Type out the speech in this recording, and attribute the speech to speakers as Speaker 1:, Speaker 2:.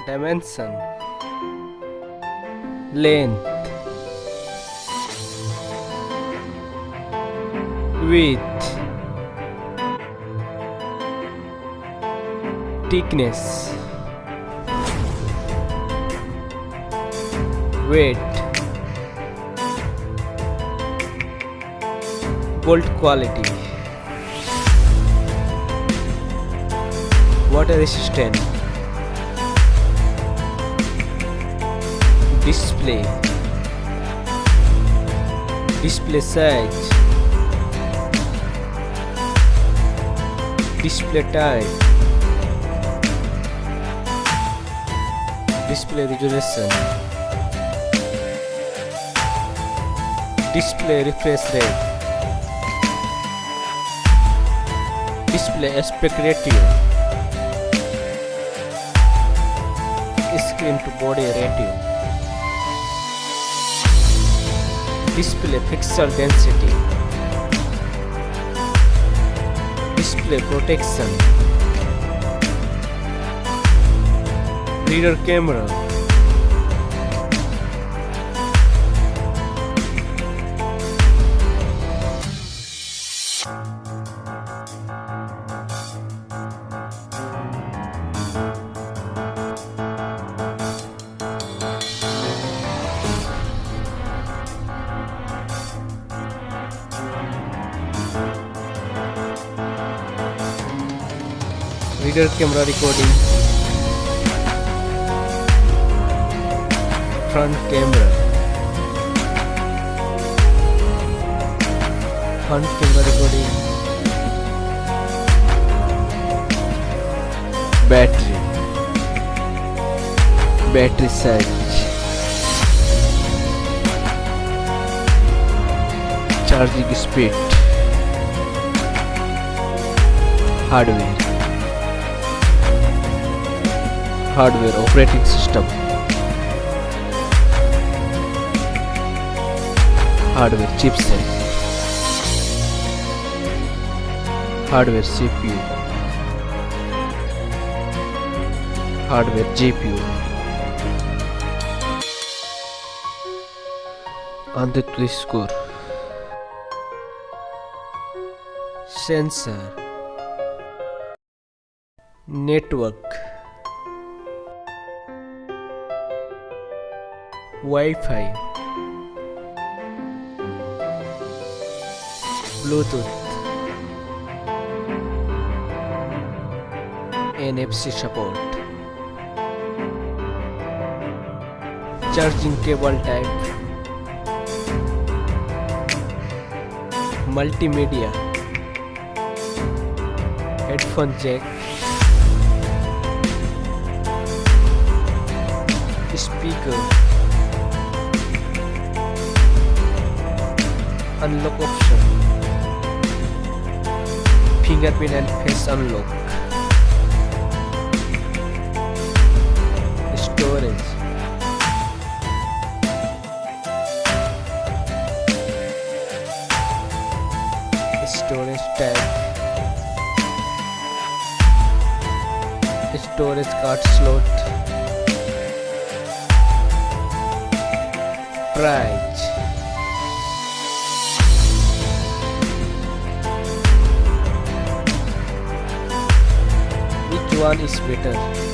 Speaker 1: dimension, length, width, thickness, weight, gold quality, water resistant, display size, display type, display resolution, display refresh rate, display aspect ratio, screen to body ratio, display pixel density, display protection, rear camera, rear camera recording, front camera, front camera recording, battery size, charging speed, hardware operating system, hardware chipset, hardware CPU, hardware GPU, and the score, sensor, network, Wi-Fi, Bluetooth, NFC support, charging cable type, multimedia, headphone jack, speaker, unlock option, fingerprint and face unlock, storage, type, storage card slot, price, which one is better?